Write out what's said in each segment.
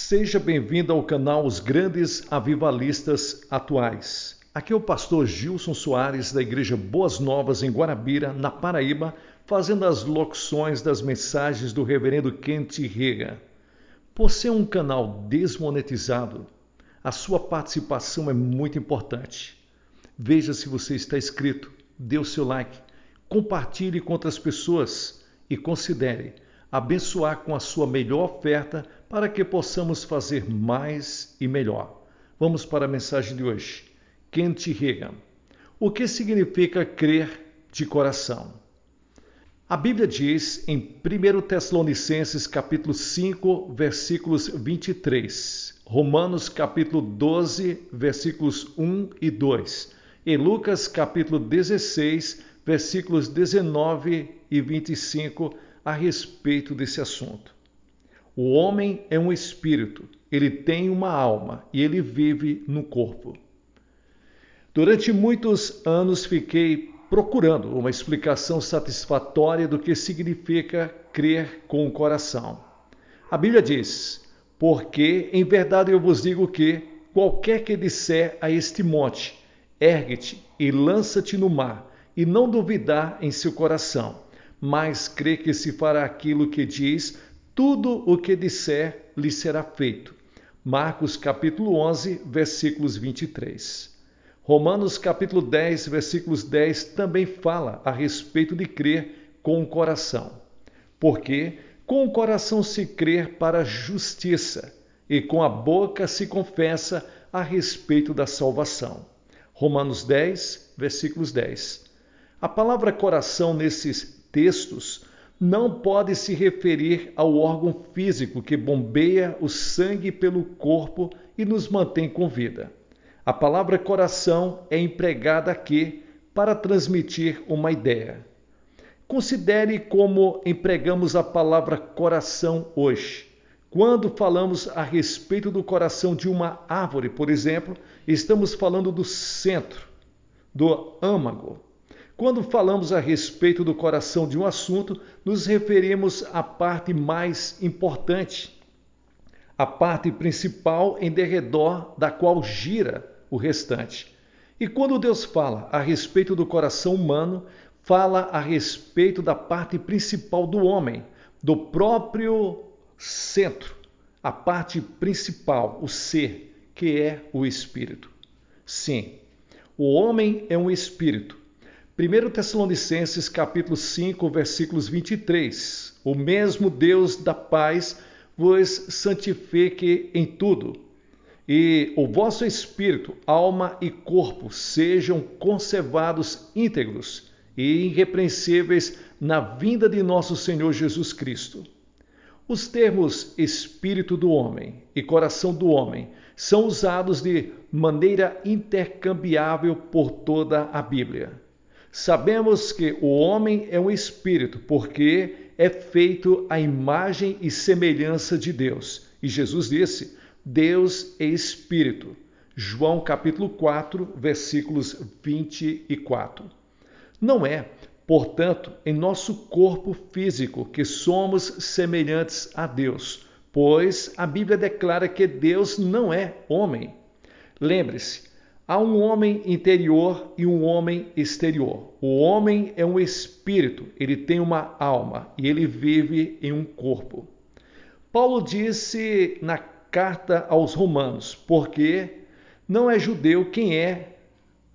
Seja bem-vindo ao canal Os Grandes Avivalistas Atuais. Aqui é o pastor Gilson Soares, da Igreja Boas Novas, em Guarabira, na Paraíba, fazendo as locuções das mensagens do reverendo Kent Reagan. Por ser um canal desmonetizado, a sua participação é muito importante. Veja se você está inscrito, dê o seu like, compartilhe com outras pessoas e considere abençoar com a sua melhor oferta para que possamos fazer mais e melhor. Vamos para a mensagem de hoje. Kent Reagan. O que significa crer de coração? A Bíblia diz em 1 Tessalonicenses capítulo 5, versículos 23, Romanos capítulo 12, versículos 1 e 2, e Lucas capítulo 16, versículos 19 e 25, a respeito desse assunto. O homem é um espírito, ele tem uma alma e ele vive no corpo. Durante muitos anos fiquei procurando uma explicação satisfatória do que significa crer com o coração. A Bíblia diz: porque em verdade eu vos digo que qualquer que disser a este monte, ergue-te e lança-te no mar, e não duvidar em seu coração, mas crê que se fará aquilo que diz, tudo o que disser lhe será feito. Marcos capítulo 11, versículos 23. Romanos capítulo 10, versículos 10 também fala a respeito de crer com o coração. Porque com o coração se crê para a justiça, e com a boca se confessa a respeito da salvação. Romanos 10, versículos 10. A palavra coração nesses textos não pode se referir ao órgão físico que bombeia o sangue pelo corpo e nos mantém com vida. A palavra coração é empregada aqui para transmitir uma ideia. Considere como empregamos a palavra coração hoje. Quando falamos a respeito do coração de uma árvore, por exemplo, estamos falando do centro, do âmago. Quando falamos a respeito do coração de um assunto, nos referimos à parte mais importante, a parte principal em derredor da qual gira o restante. E quando Deus fala a respeito do coração humano, fala a respeito da parte principal do homem, do próprio centro, a parte principal, o ser, que é o espírito. Sim, o homem é um espírito. 1 Tessalonicenses capítulo 5, versículos 23. O mesmo Deus da paz vos santifique em tudo, e o vosso espírito, alma e corpo sejam conservados íntegros e irrepreensíveis na vinda de nosso Senhor Jesus Cristo. Os termos espírito do homem e coração do homem são usados de maneira intercambiável por toda a Bíblia. Sabemos que o homem é um espírito porque é feito à imagem e semelhança de Deus. E Jesus disse: Deus é espírito. João capítulo 4, versículos 24. Não é, portanto, em nosso corpo físico que somos semelhantes a Deus, pois a Bíblia declara que Deus não é homem. Lembre-se, há um homem interior e um homem exterior. O homem é um espírito, ele tem uma alma e ele vive em um corpo. Paulo disse na carta aos Romanos, porque não é judeu quem é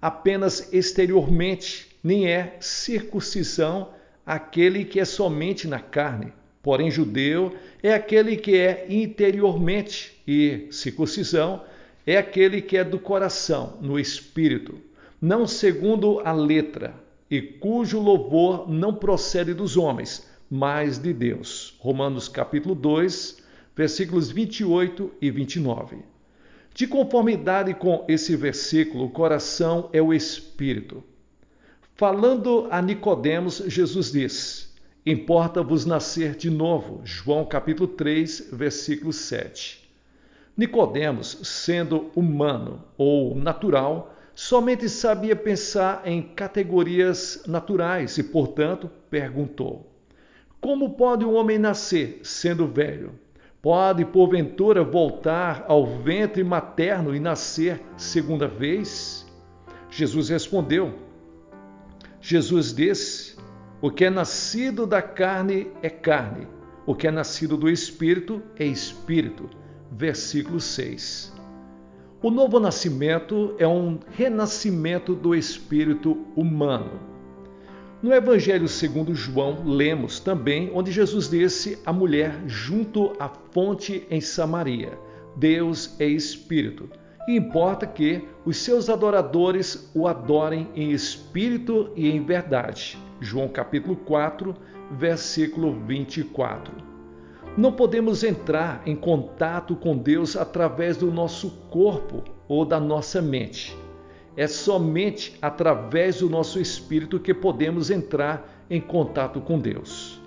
apenas exteriormente, nem é circuncisão aquele que é somente na carne. Porém, judeu é aquele que é interiormente, e circuncisão é aquele que é do coração, no espírito, não segundo a letra, e cujo louvor não procede dos homens, mas de Deus. Romanos capítulo 2, versículos 28 e 29. De conformidade com esse versículo, o coração é o espírito. Falando a Nicodemos, Jesus diz: importa-vos nascer de novo. João capítulo 3, versículo 7. Nicodemos, sendo humano ou natural, somente sabia pensar em categorias naturais e, portanto, perguntou: como pode um homem nascer sendo velho? Pode, porventura, voltar ao ventre materno e nascer segunda vez? Jesus respondeu. Jesus disse: o que é nascido da carne é carne, o que é nascido do Espírito é Espírito. Versículo 6. O novo nascimento é um renascimento do espírito humano. No Evangelho segundo João, lemos também onde Jesus disse à mulher junto à fonte em Samaria: Deus é Espírito, e importa que os seus adoradores o adorem em espírito e em verdade. João capítulo 4, versículo 24. Não podemos entrar em contato com Deus através do nosso corpo ou da nossa mente. É somente através do nosso espírito que podemos entrar em contato com Deus.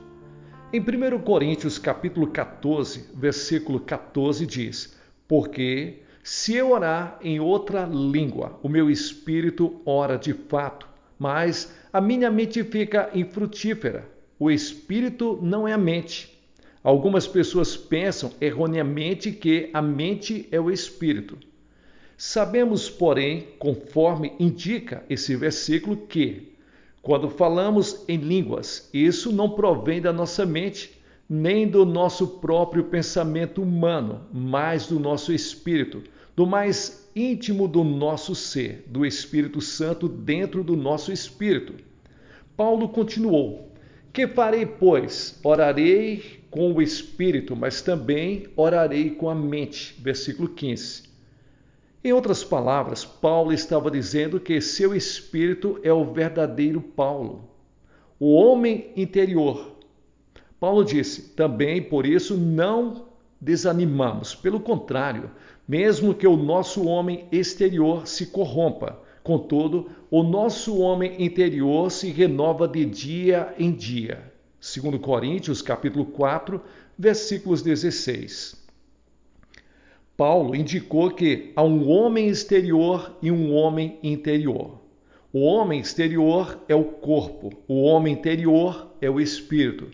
Em 1 Coríntios capítulo 14, versículo 14 diz: porque se eu orar em outra língua, o meu espírito ora de fato, mas a minha mente fica infrutífera. O espírito não é a mente. Algumas pessoas pensam erroneamente que a mente é o espírito. Sabemos, porém, conforme indica esse versículo, que, quando falamos em línguas, isso não provém da nossa mente, nem do nosso próprio pensamento humano, mas do nosso espírito, do mais íntimo do nosso ser, do Espírito Santo dentro do nosso espírito. Paulo continuou: que farei, pois? Orarei com o espírito, mas também orarei com a mente. Versículo 15. Em outras palavras, Paulo estava dizendo que seu espírito é o verdadeiro Paulo, o homem interior. Paulo disse: também por isso não desanimamos. Pelo contrário, mesmo que o nosso homem exterior se corrompa, contudo, o nosso homem interior se renova de dia em dia. 2 Coríntios, capítulo 4, versículos 16. Paulo indicou que há um homem exterior e um homem interior. O homem exterior é o corpo, o homem interior é o espírito.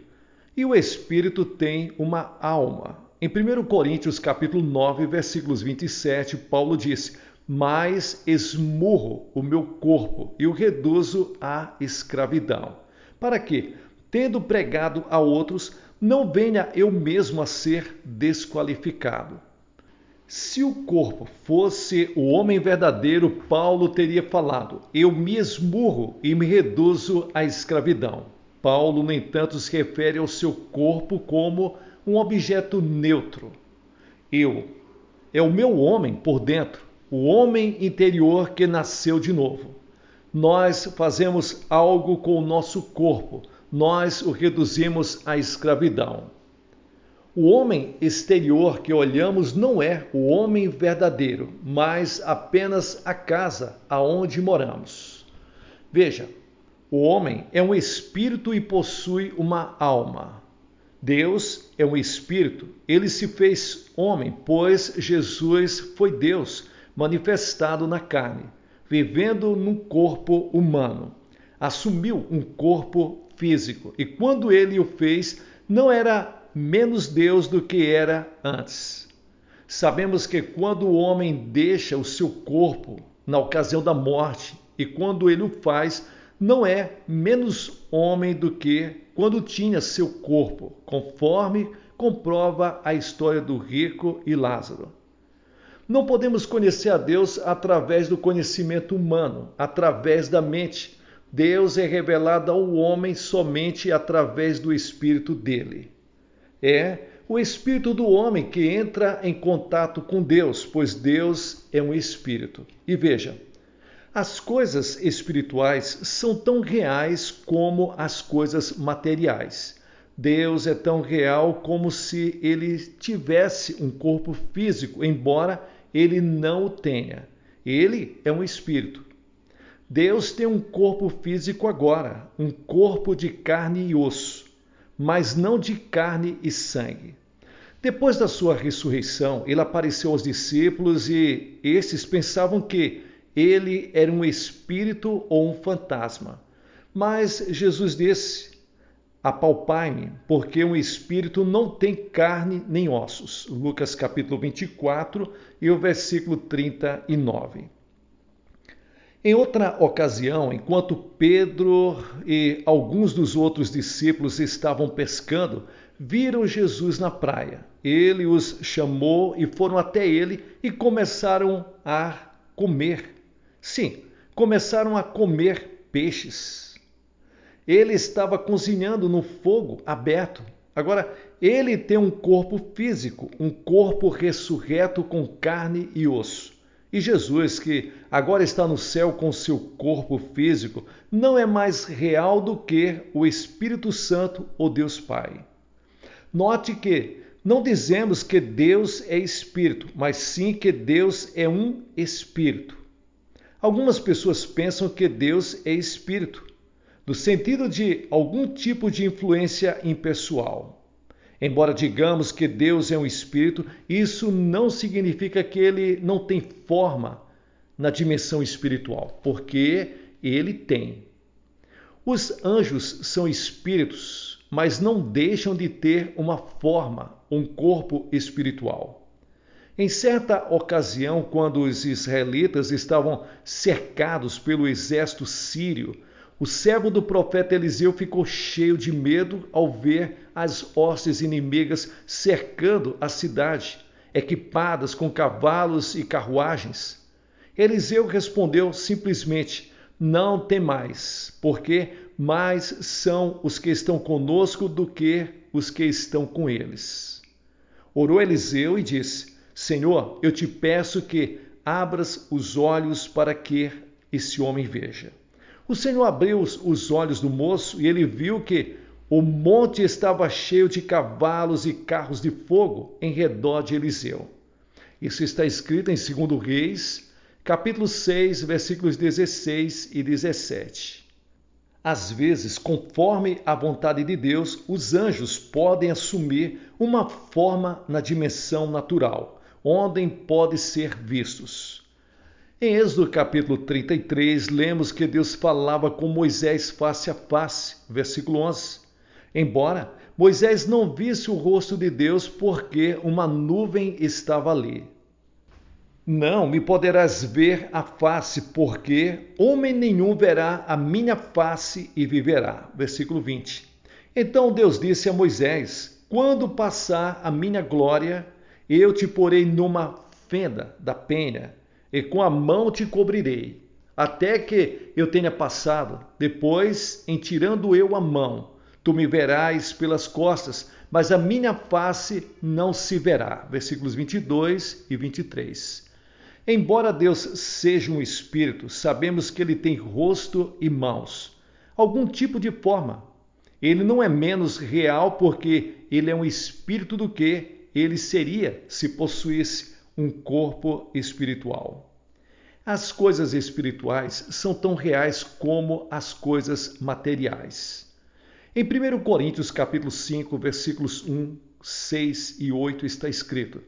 E o espírito tem uma alma. Em 1 Coríntios, capítulo 9, versículos 27, Paulo disse: mas esmurro o meu corpo e o reduzo à escravidão, para que, tendo pregado a outros, não venha eu mesmo a ser desqualificado. Se o corpo fosse o homem verdadeiro, Paulo teria falado: eu me esmurro e me reduzo à escravidão. Paulo, no entanto, se refere ao seu corpo como um objeto neutro. Eu é o meu homem por dentro, o homem interior que nasceu de novo. Nós fazemos algo com o nosso corpo, nós o reduzimos à escravidão. O homem exterior que olhamos não é o homem verdadeiro, mas apenas a casa aonde moramos. Veja, o homem é um espírito e possui uma alma. Deus é um espírito, ele se fez homem, pois Jesus foi Deus manifestado na carne, vivendo num corpo humano. Assumiu um corpo físico e quando ele o fez, não era menos Deus do que era antes. Sabemos que quando o homem deixa o seu corpo na ocasião da morte e quando ele o faz, não é menos homem do que quando tinha seu corpo, conforme comprova a história do rico e Lázaro. Não podemos conhecer a Deus através do conhecimento humano, através da mente. Deus é revelado ao homem somente através do espírito dele. É o espírito do homem que entra em contato com Deus, pois Deus é um espírito. E veja, as coisas espirituais são tão reais como as coisas materiais. Deus é tão real como se ele tivesse um corpo físico, embora ele não o tenha. Ele é um espírito. Deus tem um corpo físico agora, um corpo de carne e osso, mas não de carne e sangue. Depois da sua ressurreição, ele apareceu aos discípulos e esses pensavam que ele era um espírito ou um fantasma. Mas Jesus disse: apalpai-me, porque um espírito não tem carne nem ossos. Lucas capítulo 24 e o versículo 39. Em outra ocasião, enquanto Pedro e alguns dos outros discípulos estavam pescando, viram Jesus na praia. Ele os chamou e foram até ele e começaram a comer. Sim, começaram a comer peixes. Ele estava cozinhando no fogo aberto. Agora, ele tem um corpo físico, um corpo ressurreto com carne e osso. E Jesus, que agora está no céu com seu corpo físico, não é mais real do que o Espírito Santo ou Deus Pai. Note que não dizemos que Deus é Espírito, mas sim que Deus é um Espírito. Algumas pessoas pensam que Deus é Espírito, no sentido de algum tipo de influência impessoal. Embora digamos que Deus é um espírito, isso não significa que ele não tem forma na dimensão espiritual, porque ele tem. Os anjos são espíritos, mas não deixam de ter uma forma, um corpo espiritual. Em certa ocasião, quando os israelitas estavam cercados pelo exército sírio, o servo do profeta Eliseu ficou cheio de medo ao ver as hostes inimigas cercando a cidade, equipadas com cavalos e carruagens. Eliseu respondeu simplesmente: não temais, porque mais são os que estão conosco do que os que estão com eles. Orou Eliseu e disse: Senhor, eu te peço que abras os olhos para que esse homem veja. O Senhor abriu os olhos do moço e ele viu que o monte estava cheio de cavalos e carros de fogo em redor de Eliseu. Isso está escrito em 2 Reis, capítulo 6, versículos 16 e 17. Às vezes, conforme a vontade de Deus, os anjos podem assumir uma forma na dimensão natural, onde podem ser vistos. Em Êxodo capítulo 33, lemos que Deus falava com Moisés face a face, versículo 11. Embora Moisés não visse o rosto de Deus porque uma nuvem estava ali. Não me poderás ver a face, porque homem nenhum verá a minha face e viverá. Versículo 20. Então Deus disse a Moisés: quando passar a minha glória, eu te porei numa fenda da penha, e com a mão te cobrirei, até que eu tenha passado. Depois, em tirando eu a mão, tu me verás pelas costas, mas a minha face não se verá. Versículos 22 e 23. Embora Deus seja um espírito, sabemos que ele tem rosto e mãos, algum tipo de forma. Ele não é menos real porque ele é um espírito do que ele seria se possuísse um corpo espiritual. As coisas espirituais são tão reais como as coisas materiais. Em 1 Coríntios capítulo 5, versículos 1, 6 e 8 está escrito: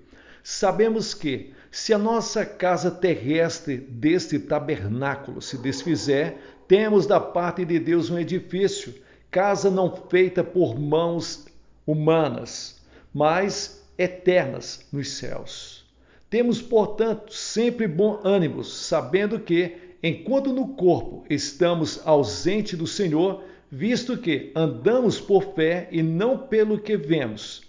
sabemos que, se a nossa casa terrestre deste tabernáculo se desfizer, temos da parte de Deus um edifício, casa não feita por mãos humanas, mas eternas nos céus. Temos, portanto, sempre bom ânimo, sabendo que, enquanto no corpo estamos ausentes do Senhor, visto que andamos por fé e não pelo que vemos.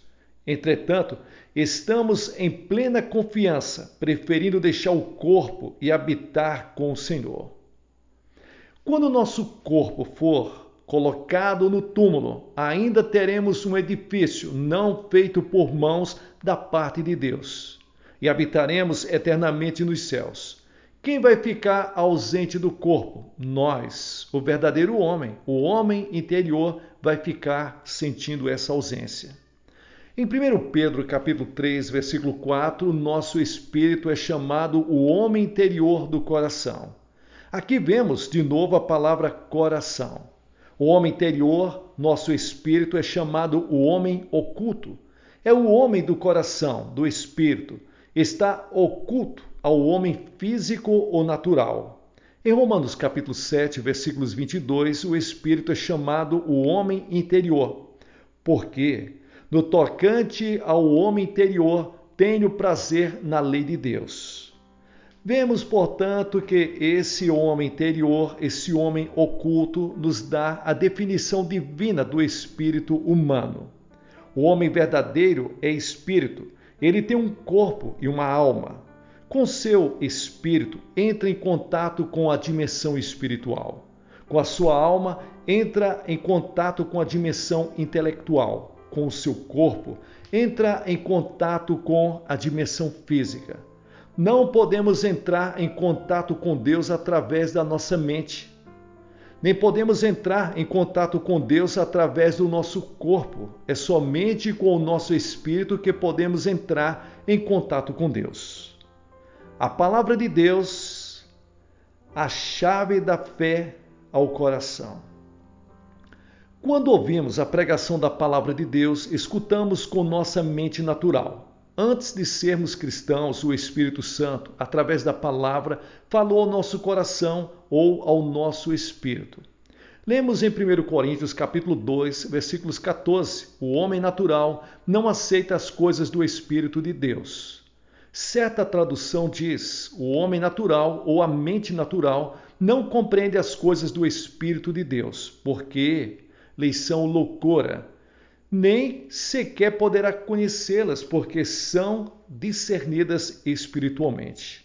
Entretanto, estamos em plena confiança, preferindo deixar o corpo e habitar com o Senhor. Quando nosso corpo for colocado no túmulo, ainda teremos um edifício não feito por mãos da parte de Deus, e habitaremos eternamente nos céus. Quem vai ficar ausente do corpo? Nós, o verdadeiro homem. O homem interior vai ficar sentindo essa ausência. Em 1 Pedro capítulo 3, versículo 4, nosso espírito é chamado o homem interior do coração. Aqui vemos de novo a palavra coração. O homem interior, nosso espírito, é chamado o homem oculto. É o homem do coração, do espírito. Está oculto ao homem físico ou natural. Em Romanos capítulo 7, versículos 22, o Espírito é chamado o homem interior, porque no tocante ao homem interior tenho prazer na lei de Deus. Vemos, portanto, que esse homem interior, esse homem oculto, nos dá a definição divina do espírito humano. O homem verdadeiro é espírito, ele tem um corpo e uma alma. Com seu espírito, entra em contato com a dimensão espiritual. Com a sua alma, entra em contato com a dimensão intelectual. Com o seu corpo, entra em contato com a dimensão física. Não podemos entrar em contato com Deus através da nossa mente. Nem podemos entrar em contato com Deus através do nosso corpo. É somente com o nosso espírito que podemos entrar em contato com Deus. A palavra de Deus, a chave da fé ao coração. Quando ouvimos a pregação da palavra de Deus, escutamos com nossa mente natural. Antes de sermos cristãos, o Espírito Santo, através da palavra, falou ao nosso coração ou ao nosso espírito. Lemos em 1 Coríntios capítulo 2, versículos 14. O homem natural não aceita as coisas do Espírito de Deus. Certa tradução diz: o homem natural ou a mente natural não compreende as coisas do Espírito de Deus, porque lhes são loucura. Nem sequer poderá conhecê-las, porque são discernidas espiritualmente.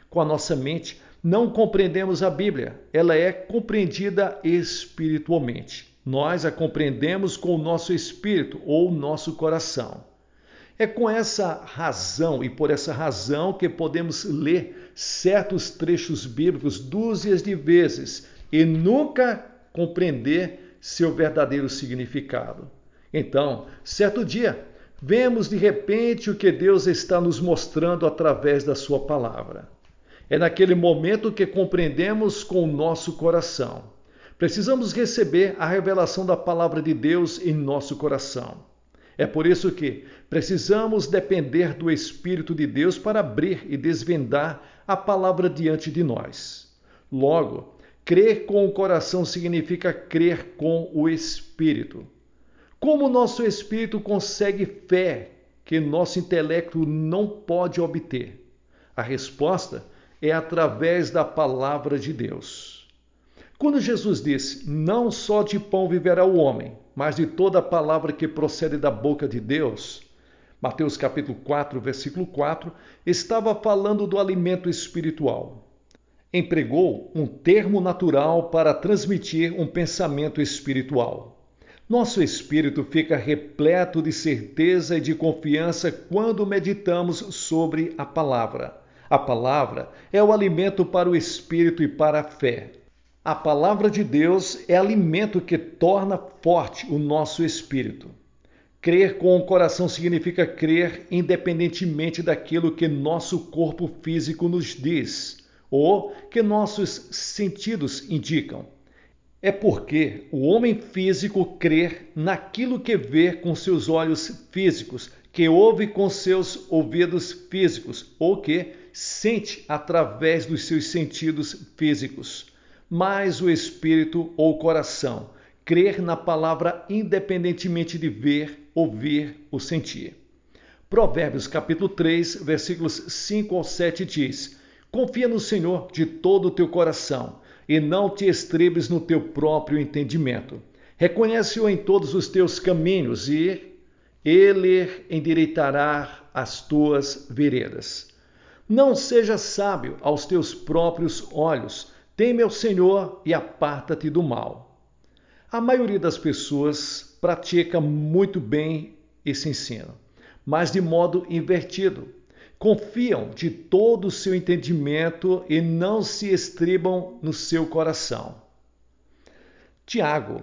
Com a nossa mente, não compreendemos a Bíblia, ela é compreendida espiritualmente. Nós a compreendemos com o nosso espírito ou nosso coração. É com essa razão e por essa razão que podemos ler certos trechos bíblicos dúzias de vezes e nunca compreender seu verdadeiro significado. Então, certo dia, vemos de repente o que Deus está nos mostrando através da sua palavra. É naquele momento que compreendemos com o nosso coração. Precisamos receber a revelação da palavra de Deus em nosso coração. É por isso que precisamos depender do Espírito de Deus para abrir e desvendar a palavra diante de nós. Logo, crer com o coração significa crer com o Espírito. Como nosso espírito consegue fé que nosso intelecto não pode obter? A resposta é através da palavra de Deus. Quando Jesus disse: "Não só de pão viverá o homem, mas de toda a palavra que procede da boca de Deus", Mateus capítulo 4, versículo 4, estava falando do alimento espiritual. Empregou um termo natural para transmitir um pensamento espiritual. Nosso espírito fica repleto de certeza e de confiança quando meditamos sobre a palavra. A palavra é o alimento para o espírito e para a fé. A palavra de Deus é alimento que torna forte o nosso espírito. Crer com o coração significa crer independentemente daquilo que nosso corpo físico nos diz ou que nossos sentidos indicam. É porque o homem físico crê naquilo que vê com seus olhos físicos, que ouve com seus ouvidos físicos ou que sente através dos seus sentidos físicos. Mas o espírito ou coração crer na palavra independentemente de ver, ouvir ou sentir. Provérbios capítulo 3, versículos 5 ao 7 diz: "Confia no Senhor de todo o teu coração e não te estribes no teu próprio entendimento. Reconhece-o em todos os teus caminhos e ele endireitará as tuas veredas. Não sejas sábio aos teus próprios olhos, teme ao Senhor e aparta-te do mal." A maioria das pessoas pratica muito bem esse ensino, mas de modo invertido. Confiam de todo o seu entendimento e não se estribam no seu coração. Tiago,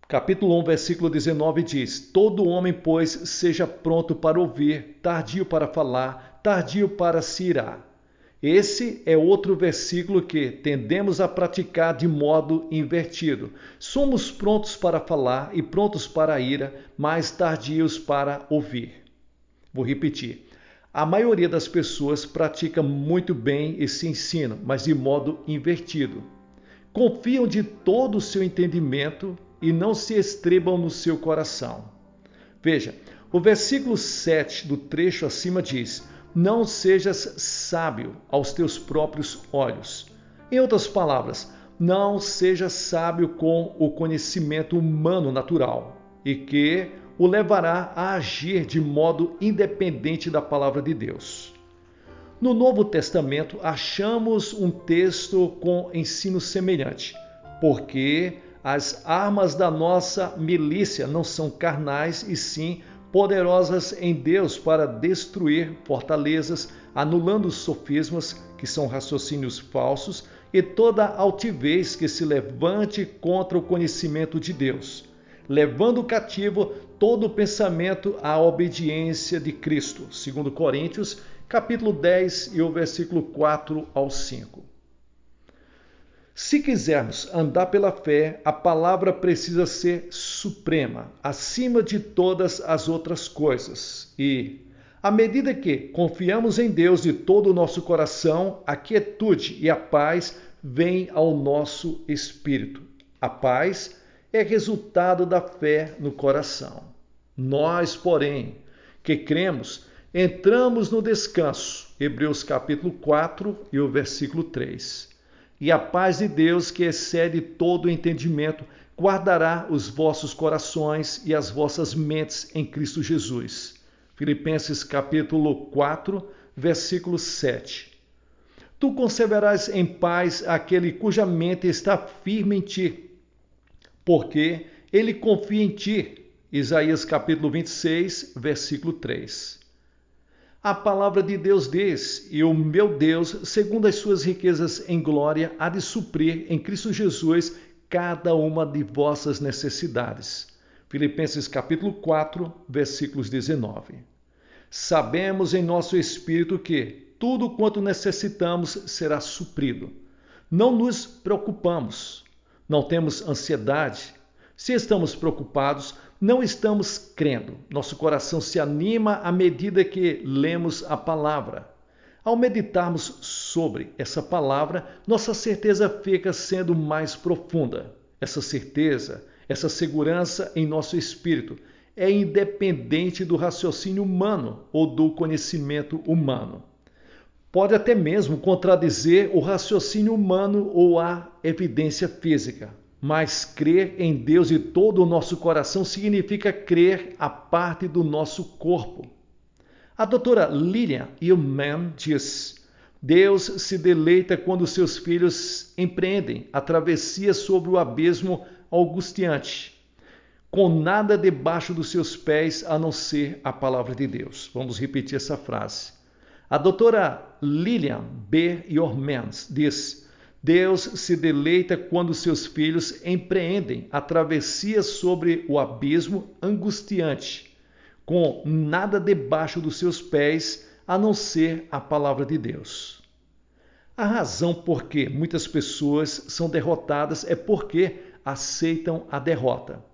capítulo 1, versículo 19 diz: "Todo homem, pois, seja pronto para ouvir, tardio para falar, tardio para se irar." Esse é outro versículo que tendemos a praticar de modo invertido. Somos prontos para falar e prontos para a ira, mas tardios para ouvir. Vou repetir. A maioria das pessoas pratica muito bem esse ensino, mas de modo invertido. Confiam de todo o seu entendimento e não se estrebam no seu coração. Veja, o versículo 7 do trecho acima diz: não sejas sábio aos teus próprios olhos. Em outras palavras, não seja sábio com o conhecimento humano natural e que o levará a agir de modo independente da palavra de Deus. No Novo Testamento, achamos um texto com ensino semelhante, porque as armas da nossa milícia não são carnais e sim poderosas em Deus para destruir fortalezas, anulando os sofismas, que são raciocínios falsos, e toda altivez que se levante contra o conhecimento de Deus, levando cativo todo o pensamento à obediência de Cristo. 2 Coríntios, capítulo 10 e o versículo 4 ao 5. Se quisermos andar pela fé, a palavra precisa ser suprema, acima de todas as outras coisas. E, à medida que confiamos em Deus de todo o nosso coração, a quietude e a paz vêm ao nosso espírito. A paz é resultado da fé no coração. Nós, porém, que cremos, entramos no descanso. Hebreus capítulo 4 e o versículo 3. E a paz de Deus, que excede todo o entendimento, guardará os vossos corações e as vossas mentes em Cristo Jesus. Filipenses capítulo 4, versículo 7. Tu conservarás em paz aquele cuja mente está firme em ti, porque ele confia em ti. Isaías capítulo 26, versículo 3. A palavra de Deus diz: e o meu Deus, segundo as suas riquezas em glória, há de suprir em Cristo Jesus cada uma de vossas necessidades. Filipenses capítulo 4, versículos 19. Sabemos em nosso espírito que tudo quanto necessitamos será suprido. Não nos preocupamos, não temos ansiedade. Se estamos preocupados, não estamos crendo. Nosso coração se anima à medida que lemos a palavra. Ao meditarmos sobre essa palavra, nossa certeza fica sendo mais profunda. Essa certeza, essa segurança em nosso espírito é independente do raciocínio humano ou do conhecimento humano. Pode até mesmo contradizer o raciocínio humano ou a evidência física. Mas crer em Deus de todo o nosso coração significa crer a parte do nosso corpo. A doutora Lilian Hillman diz: Deus se deleita quando seus filhos empreendem a travessia sobre o abismo angustiante, com nada debaixo dos seus pés a não ser a palavra de Deus. Vamos repetir essa frase. A doutora Lilian B. Hillman diz: Deus se deleita quando seus filhos empreendem a travessia sobre o abismo angustiante, com nada debaixo dos seus pés a não ser a palavra de Deus. A razão por que muitas pessoas são derrotadas é porque aceitam a derrota.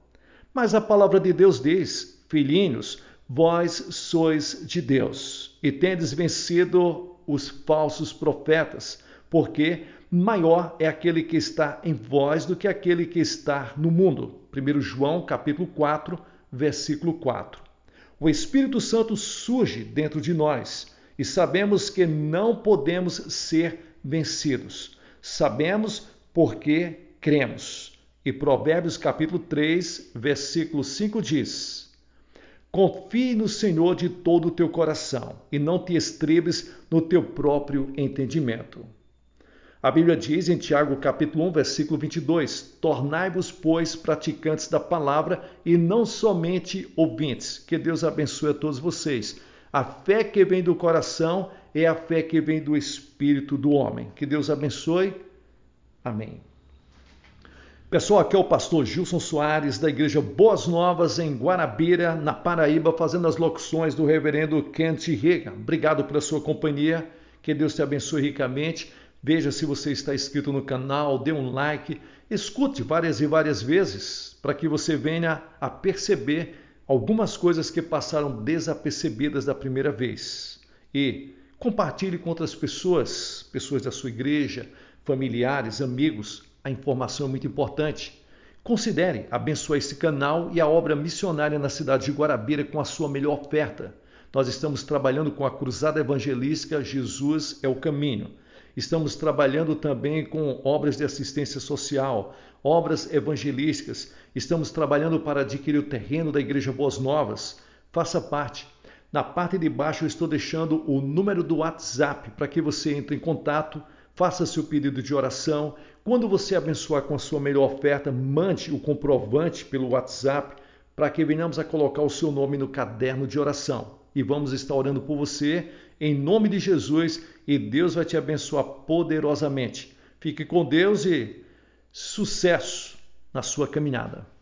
Mas a palavra de Deus diz: filhinhos, vós sois de Deus e tendes vencido os falsos profetas, porque maior é aquele que está em vós do que aquele que está no mundo. 1 João, capítulo 4, versículo 4. O Espírito Santo surge dentro de nós e sabemos que não podemos ser vencidos. Sabemos porque cremos. E Provérbios, capítulo 3, versículo 5 diz: confie no Senhor de todo o teu coração e não te estrebes no teu próprio entendimento. A Bíblia diz em Tiago capítulo 1, versículo 22, tornai-vos, pois, praticantes da palavra e não somente ouvintes. Que Deus abençoe a todos vocês. A fé que vem do coração é a fé que vem do espírito do homem. Que Deus abençoe. Amém. Pessoal, aqui é o pastor Gilson Soares, da Igreja Boas Novas, em Guarabira, na Paraíba, fazendo as locuções do reverendo Kent Reagan. Obrigado pela sua companhia. Que Deus te abençoe ricamente. Veja se você está inscrito no canal, dê um like, escute várias e várias vezes para que você venha a perceber algumas coisas que passaram desapercebidas da primeira vez. E compartilhe com outras pessoas, pessoas da sua igreja, familiares, amigos. A informação é muito importante. Considere abençoar esse canal e a obra missionária na cidade de Guarabira com a sua melhor oferta. Nós estamos trabalhando com a Cruzada Evangelística Jesus é o Caminho. Estamos trabalhando também com obras de assistência social, obras evangelísticas. Estamos trabalhando para adquirir o terreno da Igreja Boas Novas. Faça parte. Na parte de baixo eu estou deixando o número do WhatsApp para que você entre em contato, faça seu pedido de oração. Quando você abençoar com a sua melhor oferta, mande o comprovante pelo WhatsApp para que venhamos a colocar o seu nome no caderno de oração. E vamos estar orando por você em nome de Jesus e Deus vai te abençoar poderosamente. Fique com Deus e sucesso na sua caminhada.